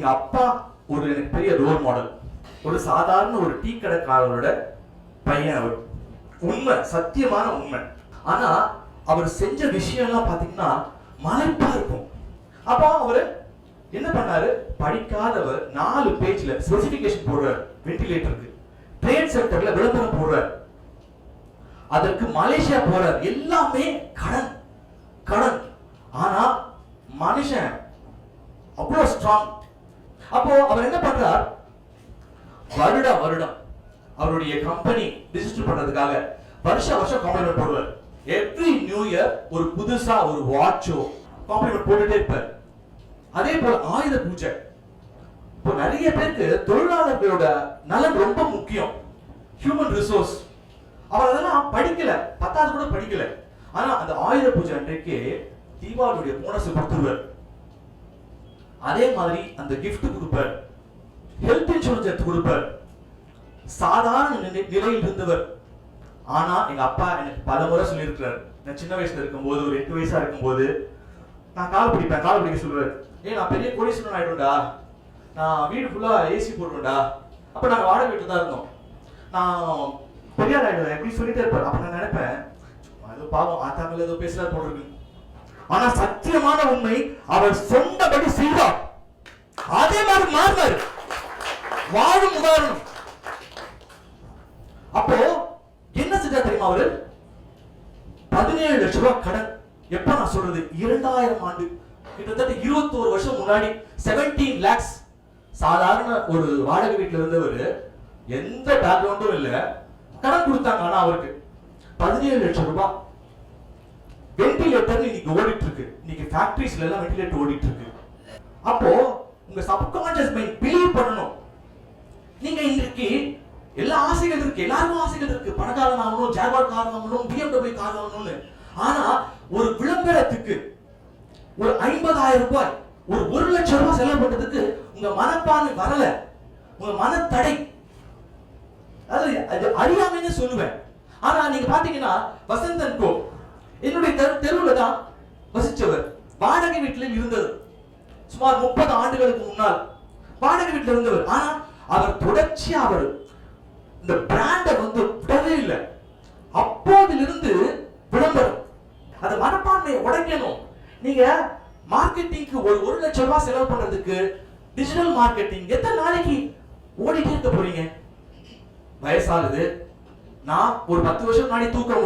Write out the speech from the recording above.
எங்க அப்பா ஒரு எனக்கு பெரிய ரோல் மாடல். ஒரு சாதாரண ஒரு டீ கடைக்காரரோட பையன் அவர். உண்மை, சத்தியமான உண்மை. ஆனா அவர் செஞ்ச விஷயம் எல்லாம் பாத்தீங்கன்னா மலைப்பா இருக்கும். அப்போ அவரு என்ன பண்ணாரு? படிக்காதவர் 4 பேஜ்ல ஸ்பெசிபிகேஷன் போடுறார். வெண்டிலேட்டருக்கு ட்ரேட் சென்டர்ல விளம்பரம் போடுறார். அதற்கு மலேசியா போறார். எல்லாமே கடன் கடன். ஆனா மனுஷன் அவ்வளவு ஸ்ட்ராங். அப்போ அவர் என்ன பண்றார்? வருடம் அவருடைய கம்பெனி ரிஜிஸ்டர் பண்றதுக்காக வருஷம் காம்ப்ளிமெண்ட் போடுவார். எவ்ரி நியூ இயர் ஒரு புதுசா ஒரு வாட்சோ காம்ப்ளிமெண்ட் போட்டுட்டே இருப்பார். அதே போல ஆயுத பூஜை. இப்போ நிறைய பேருக்கு தொழிலாளர்களோட நலன் ரொம்ப முக்கியம். Human resource. அவர் அதெல்லாம் படிக்கல, 10வது கூட படிக்கல. ஆனா அந்த ஆயுத பூஜை அன்றைக்கு தீபாவளியுடைய போனஸ் கொடுத்துருவார். அதே மாதிரி அந்த கிஃப்ட் கொடுப்பார். ஹெல்த் இன்சூரன்ஸ் எடுத்து கொடுப்பார். சாதாரண நிலையில் இருந்தவர். ஆனா எங்க அப்பா எனக்கு பல முறை சொல்லியிருக்கிறார். நான் சின்ன வயசுல இருக்கும்போது, ஒரு 8 வயசா இருக்கும்போது, நான் கால் பிடிக்க சொல்லுவார். நான் பெரிய கோடீஸ்வரன் ஆயிடும்டா, நான் வீடு ஃபுல்லா ஏசி போடுவேன்டா. அப்ப நாங்க வாடகை வீட்டுல தான் இருந்தோம். நான் பெரியார் ஆயிடுவேன் எப்படி சொல்லிட்டே இருப்பார். அப்ப நான் நினைப்பேன், அது பாவம் ஆத்தாங்கல ஏதோ பேசுறாரு போட்டிருக்கு. ஆனா சத்தியமான உண்மை, அவர் சொன்னபடி செய்வார். அதே மாதிரி மாறினார். வாழும் உதாரணம். அப்போ என்ன செஞ்சா தெரியுமா? அவரு 17 லட்சம் ரூபாய் கடன். எப்ப நான் சொல்றது? 2000 ஆண்டு, கிட்டத்தட்ட 21 வருஷம் முன்னாடி 17 lakhs. சாதாரண ஒரு வாடகை வீட்டுல இருந்தவர், எந்த பேக்ரவுண்டும் இல்ல, கடன் கொடுத்தாங்க. ஆனா அவருக்கு 17 லட்சம் ரூபாய். வெண்டிலேட்டர் இன்னைக்கு ஓடிட்டு இருக்கு. இன்னைக்கு ஃபேக்டரிஸ்ல எல்லாம் வெண்டிலேட்டர் ஓடிட்டு இருக்கு. அப்போ உங்க சப்கான்ஷியஸ் மைண்ட் பிலீவ் பண்ணணும். நீங்க இன்றைக்கு எல்லா ஆசைகள் இருக்கு, எல்லாருக்கும் ஆசைகள் இருக்கு. பணக்காரன் ஆகணும், ஜாகுவார் கார் வாங்கணும், BMW கார் வாங்கணும்னு. ஆனா ஒரு விளம்பரத்துக்கு ஒரு 50,000 ரூபாய், ஒரு 1 லட்சம் ரூபாய் செலவு பண்றதுக்கு உங்க மனப்பான்மை வரல, உங்க மனத்தடை. அது அறியாமைன்னு சொல்லுவேன். ஆனா நீங்க பாத்தீங்கன்னா வசந்தன் கோ என்னுடைய தெருவுல தான் வசிச்சவர். வாடகை வீட்டில் இருந்தது. சுமார் 30 ஆண்டுகளுக்கு முன்னால் வாடகை வீட்டில் இருந்தவர். ஆனா அவர் தொடர்ச்சியா அவர் இந்த பிராண்டை விடவே இல்லை. அப்போதிலிருந்து விளம்பரம். அந்த மனப்பான்மையை உடைக்கணும். நீங்க மார்க்கெட்டிங்க்கு ஒரு 1 லட்சம் ரூபாய் செலவு பண்றதுக்கு டிஜிட்டல் மார்க்கெட்டிங் எத்தனை நாளைக்கு ஓடிட்டே இருக்க போறீங்க? வயசாகுது. நான் ஒரு 10 வருஷம் முன்னாடி தூக்கம்